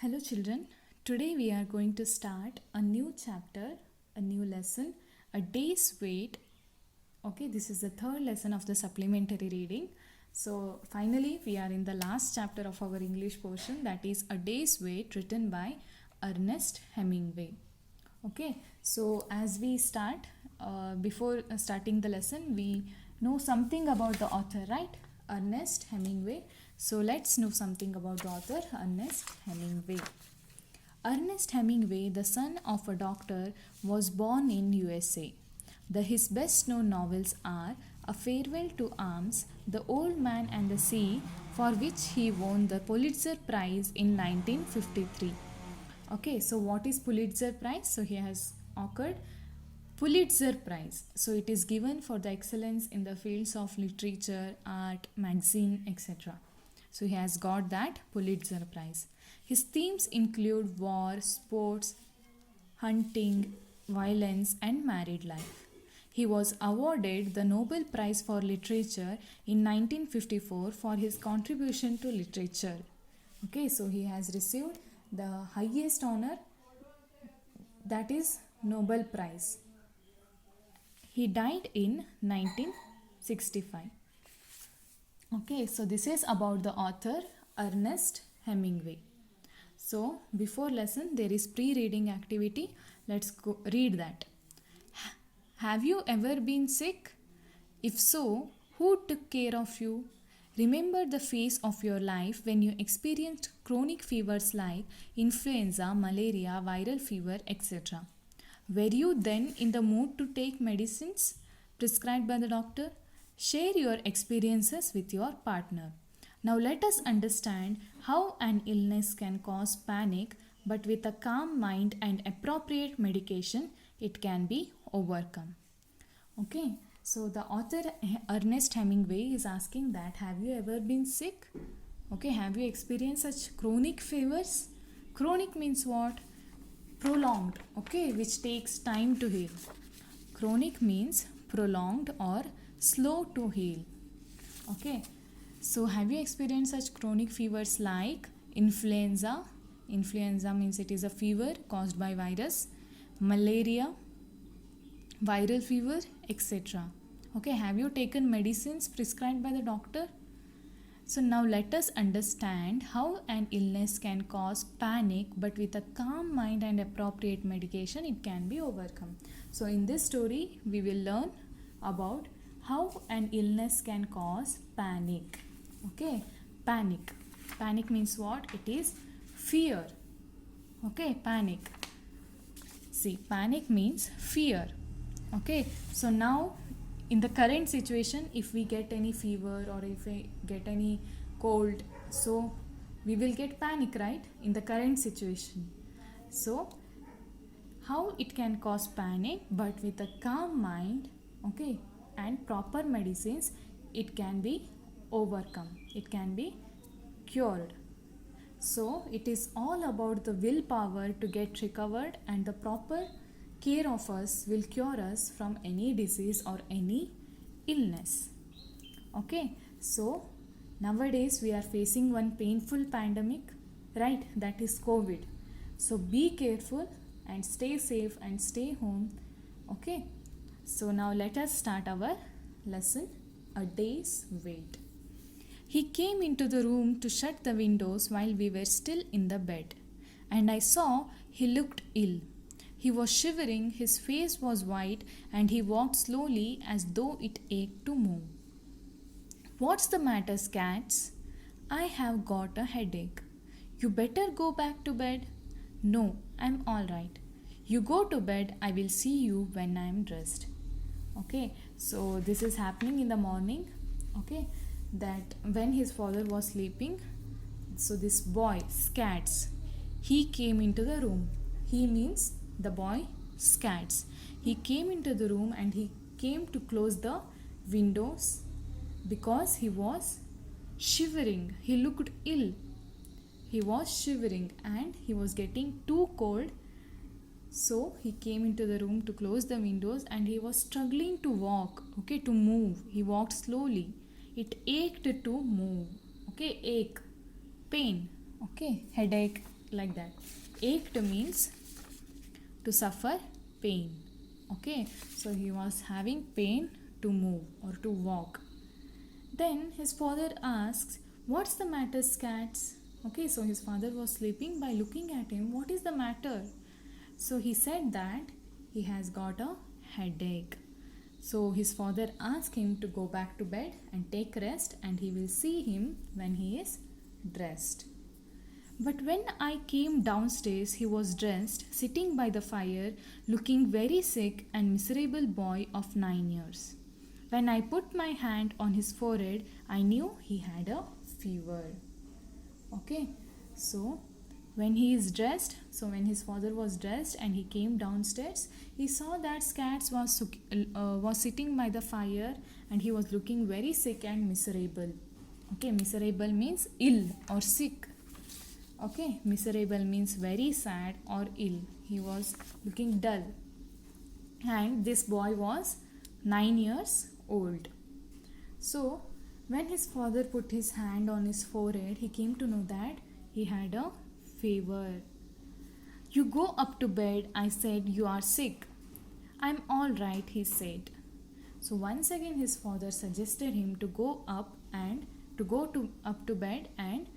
Hello, children. Today we are going to start a new chapter, a new lesson, a day's wait. Okay, this is the third lesson of the supplementary reading. So, finally, we are in the last chapter of our English portion, that is A Day's Wait, written by Ernest Hemingway. Okay, so as we start, before starting the lesson, we know something about the author, right? Ernest Hemingway. So let's know something about the author, Ernest Hemingway. Ernest Hemingway, the son of a doctor, was born in USA. His best known novels are A Farewell to Arms, The Old Man and the Sea, for which he won the Pulitzer Prize in 1953. Okay, so what is Pulitzer Prize? So he has occurred Pulitzer Prize. So it is given for the excellence in the fields of literature, art, magazine, etc. So he has got that Pulitzer Prize. His themes include war, sports, hunting, violence, and married life. He was awarded the Nobel Prize for Literature in 1954 for his contribution to literature. Okay, so he has received the highest honor, that is Nobel Prize. He died in 1965. Okay, so this is about the author Ernest Hemingway. So before lesson there is pre-reading activity. Let's go read that. Have you ever been sick? If so, who took care of you? Remember the phase of your life when you experienced chronic fevers like influenza, malaria, viral fever, etc. Were you then in the mood to take medicines prescribed by the doctor? Share your experiences with your partner. Now let us understand how an illness can cause panic, but with a calm mind and appropriate medication, it can be overcome. Okay, so the author Ernest Hemingway is asking that have you ever been sick? Okay, have you experienced such chronic fevers? Chronic means what? Prolonged, okay, which takes time to heal. Chronic means prolonged or slow to heal. Okay, so have you experienced such chronic fevers like influenza? Influenza means it is a fever caused by virus, malaria, viral fever, etc. Okay, have you taken medicines prescribed by the doctor? So now let us understand how an illness can cause panic, but with a calm mind and appropriate medication it can be overcome. So in this story we will learn about how an illness can cause panic. Okay, panic. Panic means what? It is fear. Okay, panic. See, panic means fear. Okay, so now in the current situation, if we get any fever or if we get any cold, so we will get panic, right, in the current situation. So how it can cause panic, but with a calm mind, okay, and proper medicines, it can be overcome, it can be cured. So it is all about the willpower to get recovered, and the proper care of us will cure us from any disease or any illness. Okay, so nowadays we are facing one painful pandemic, right, that is COVID. So be careful and stay safe and stay home. Okay, so now let us start our lesson, A Day's Wait. He came into the room to shut the windows while we were still in the bed, and I saw he looked ill. He was shivering, his face was white, and he walked slowly as though it ached to move. What's the matter, Scats? I have got a headache. You better go back to bed. No, I'm all right. You go to bed, I will see you when I'm dressed. Okay, so this is happening in the morning. Okay, that when his father was sleeping, so this boy, Scats, he came into the room. He means the boy Scats. He came into the room and he came to close the windows because he was shivering. He looked ill. He was shivering and he was getting too cold. So he came into the room to close the windows and he was struggling to walk, okay, to move. He walked slowly. It ached to move. Okay, ache, pain, okay, headache, like that. Ached means to suffer pain. Okay, so he was having pain to move or to walk. Then his father asks, "What's the matter, Scats?" Okay, so his father was sleeping. By looking at him, what is the matter? So he said that he has got a headache. So his father asked him to go back to bed and take rest, and he will see him when he is dressed. But when I came downstairs, he was dressed, sitting by the fire, looking very sick and miserable boy of 9 years. When I put my hand on his forehead, I knew he had a fever. Okay, so when he is dressed, so when his father was dressed and he came downstairs, he saw that Scats was sitting by the fire and he was looking very sick and miserable. Okay, miserable means ill or sick. Okay, miserable means very sad or ill. He was looking dull. And this boy was 9 years old. So, when his father put his hand on his forehead, he came to know that he had a fever. "You go up to bed," I said. "You are sick." "I'm all right," he said. So once again his father suggested him to go up to bed and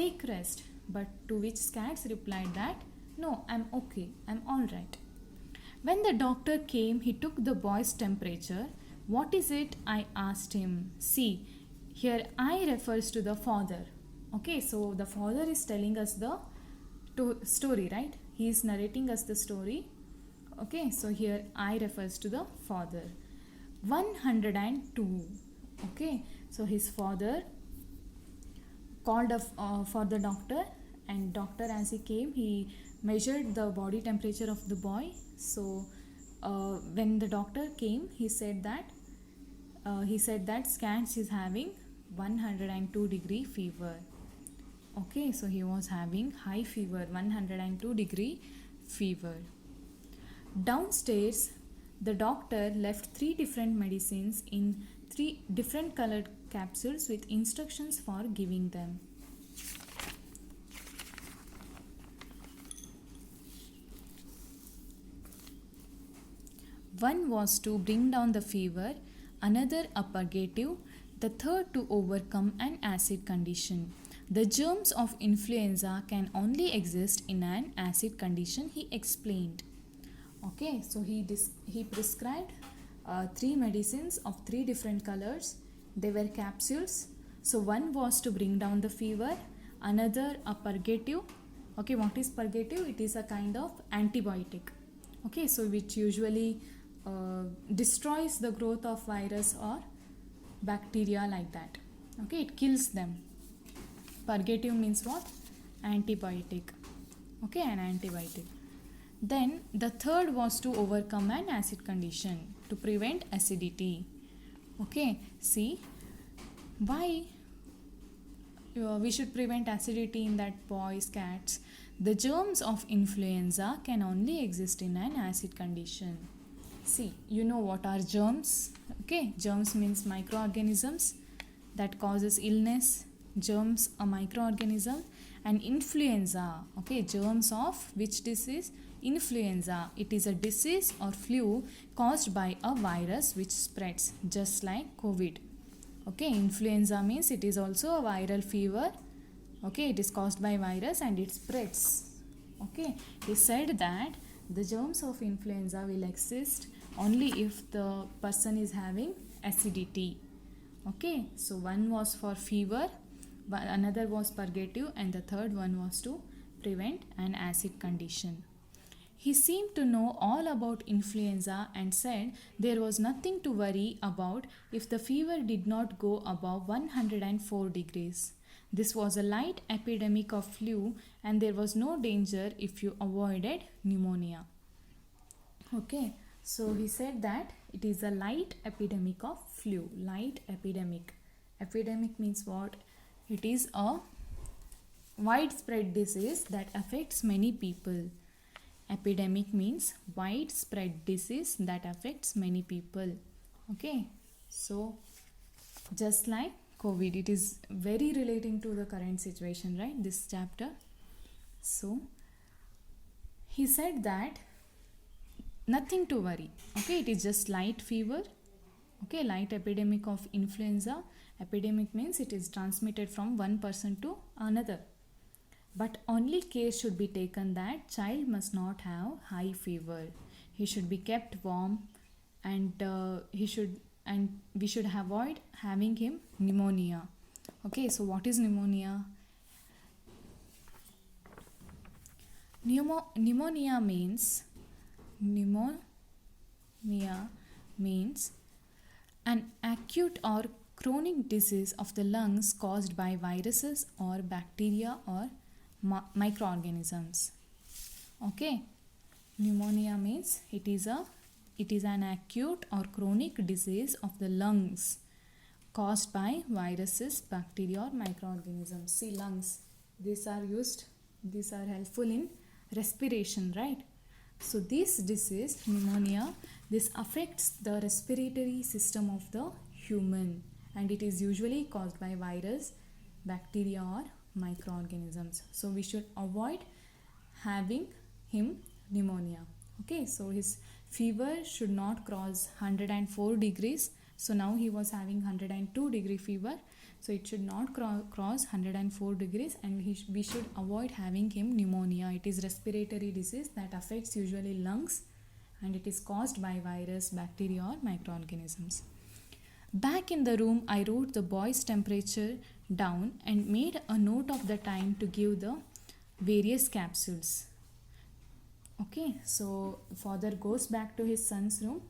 take rest. But to which Scats replied that, "No, I'm okay, I'm all right." When the doctor came, he took the boy's temperature. "What is it?" I asked him. See, here I refers to the father. Okay, so the father is telling us the story, right? He is narrating us the story. Okay, so here I refers to the father. 102. Okay, so his father called for the doctor, and doctor, as he came, he measured the body temperature of the boy. So when the doctor came, he said that Scats is having 102-degree fever. Okay, so he was having high fever, 102-degree fever. Downstairs, the doctor left 3 different medicines in 3 different colored capsules with instructions for giving them. One was to bring down the fever, another a purgative, the third to overcome an acid condition. The germs of influenza can only exist in an acid condition, he explained. Okay, so he prescribed 3 medicines of 3 different colors. They were capsules. So one was to bring down the fever, another a purgative. Okay, what is purgative? It is a kind of antibiotic. Okay, so which usually destroys the growth of virus or bacteria, like that. Okay, it kills them. Purgative means what? Antibiotic. Okay, an antibiotic. Then the third was to overcome an acid condition, to prevent acidity. Okay, see, why we should prevent acidity in that boys, Cats? The germs of influenza can only exist in an acid condition. See, you know what are germs? Okay, germs means microorganisms that causes illness. Germs, a microorganism. And influenza, okay, germs of which disease? Influenza. It is a disease or flu caused by a virus which spreads, just like COVID. Okay, influenza means it is also a viral fever. Okay, it is caused by virus and it spreads. Okay, he said that the germs of influenza will exist only if the person is having acidity. Okay, so one was for fever, another was purgative, and the third one was to prevent an acid condition. He seemed to know all about influenza and said there was nothing to worry about if the fever did not go above 104 degrees. This was a light epidemic of flu and there was no danger if you avoided pneumonia. Okay, so he said that it is a light epidemic of flu. Light epidemic. Epidemic means what? It is a widespread disease that affects many people. Epidemic means widespread disease that affects many people. Okay, so just like COVID, it is very relating to the current situation, right? This chapter. So he said that nothing to worry. Okay, it is just light fever. Okay, light epidemic of influenza. Epidemic means it is transmitted from one person to another. But only care should be taken that child must not have high fever. He should be kept warm, and we should avoid having him pneumonia. Okay, so what is pneumonia? Pneumonia means an acute or chronic disease of the lungs caused by viruses or bacteria or microorganisms. Okay, pneumonia means it is an acute or chronic disease of the lungs caused by viruses, bacteria or microorganisms. See, lungs, these are helpful in respiration, right? So this disease, pneumonia, this affects the respiratory system of the human, and it is usually caused by virus, bacteria or microorganisms. So we should avoid having him pneumonia. Okay, so his fever should not cross 104 degrees. So now he was having 102-degree fever. So it should not cross 104 degrees, and we should avoid having him pneumonia. It is respiratory disease that affects usually lungs, and it is caused by virus, bacteria or microorganisms. Back in the room, I wrote the boy's temperature down and made a note of the time to give the various capsules. Okay, so father goes back to his son's room.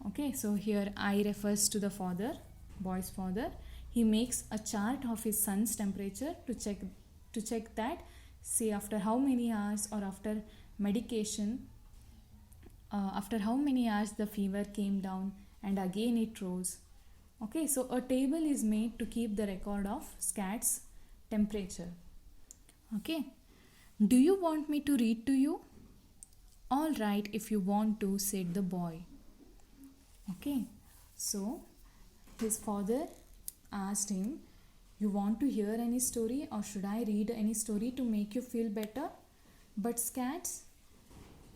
Okay, so here I refers to the father, boy's father. He makes a chart of his son's temperature to check that, say, after how many hours or after medication, after how many hours the fever came down and again it rose. Okay, so a table is made to keep the record of Scott's temperature. Okay, do you want me to read to you? All right, if you want to, said the boy. Okay, so his father asked him, you want to hear any story or should I read any story to make you feel better? But Scats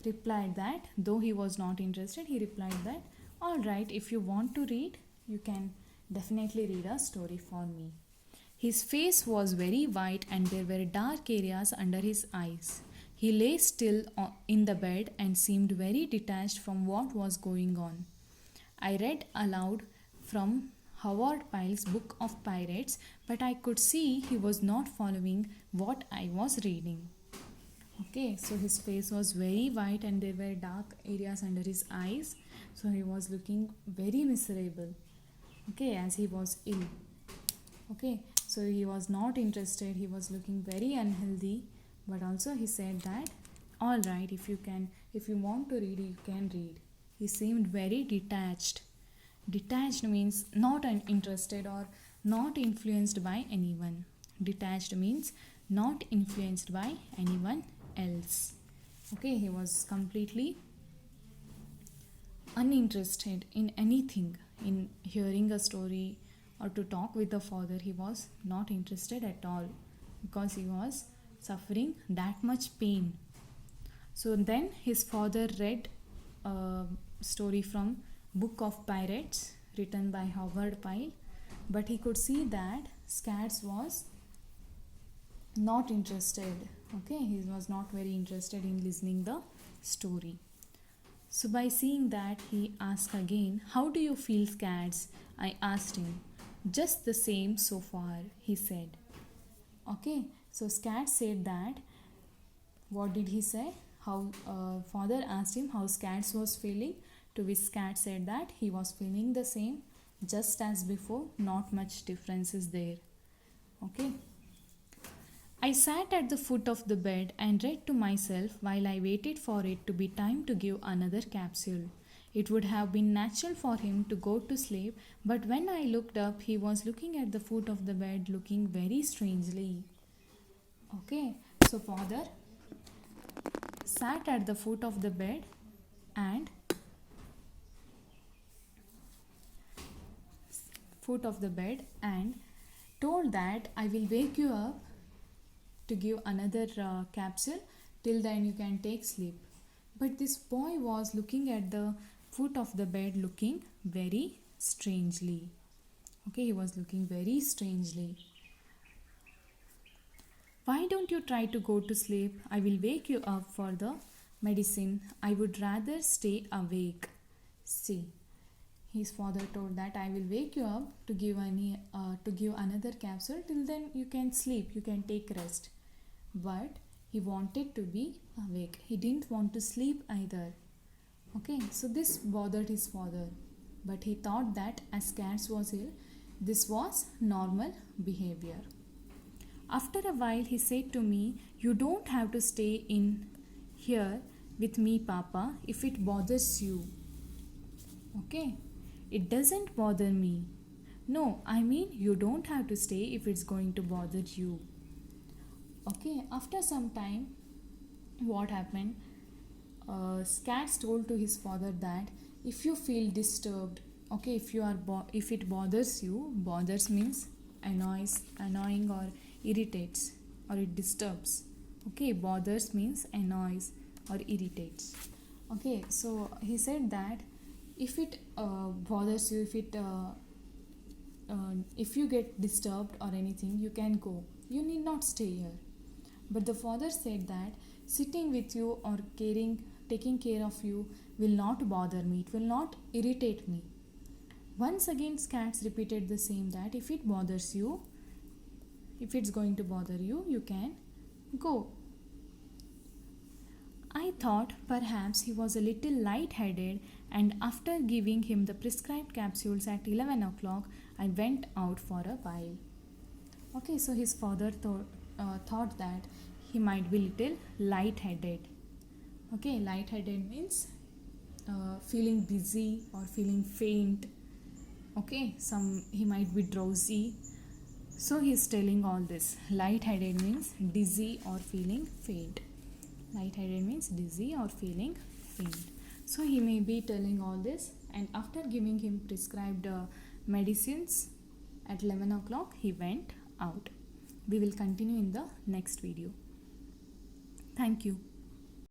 replied that, though he was not interested, he replied that, all right, if you want to read, you can definitely read a story for me. His face was very white and there were dark areas under his eyes. He lay still in the bed and seemed very detached from what was going on. I read aloud from Howard Pyle's Book of Pirates, but I could see he was not following what I was reading. Okay, so his face was very white and there were dark areas under his eyes. So he was looking very miserable. Okay, as he was ill. Okay, so he was not interested. He was looking very unhealthy. But also he said that, all right, if you want to read, you can read. He seemed very detached. Detached means not interested or not influenced by anyone. Detached means not influenced by anyone else. Okay, he was completely uninterested in anything, in hearing a story or to talk with the father. He was not interested at all because he was suffering that much pain. So then his father read a story from Book of Pirates written by Howard Pyle, but he could see that Scats was not interested. Okay, he was not very interested in listening the story. So by seeing that, he asked again, how do you feel, Scats? I asked him. Just the same so far, he said. Okay, so Scats said that, what did he say? How father asked him how Scats was feeling, to which Scats said that he was feeling the same, just as before, not much difference is there. Okay. I sat at the foot of the bed and read to myself while I waited for it to be time to give another capsule. It would have been natural for him to go to sleep, but when I looked up, he was looking at the foot of the bed, looking very strangely. Okay, so father sat at the foot of the bed and told that I will wake you up to give another capsule. Till then you can take sleep. But this boy was looking at the foot of the bed, looking very strangely. Okay, he was looking very strangely. Why don't you try to go to sleep? I will wake you up for the medicine. I would rather stay awake. See, his father told that I will wake you up to give another capsule. Till then you can sleep, you can take rest. But he wanted to be awake. He didn't want to sleep either. Okay, so this bothered his father. But he thought that as Cats was ill, this was normal behavior. After a while, he said to me, "You don't have to stay in here with me, Papa, if it bothers you." Okay, it doesn't bother me. No, I mean, you don't have to stay if it's going to bother you. Okay, after some time, what happened? Cats told to his father that if you feel disturbed, okay, if it bothers you, bothers means annoying or irritates, or it disturbs. Okay, bothers means annoys or irritates. Okay, so he said that if it bothers you, if you get disturbed or anything, you can go. You need not stay here. But the father said that sitting with you or taking care of you will not bother me. It will not irritate me. Once again, Cats repeated the same, that if it bothers you, if it's going to bother you, you can go. I thought perhaps he was a little light-headed, and after giving him the prescribed capsules at 11 o'clock, I went out for a while. Okay, so his father thought that he might be little light-headed. Okay, light-headed means feeling dizzy or feeling faint. Okay, he might be drowsy. So he is telling all this. Light-headed means dizzy or feeling faint. Light-headed means dizzy or feeling faint. So he may be telling all this, and after giving him prescribed medicines at 11 o'clock, he went out. We will continue in the next video. Thank you.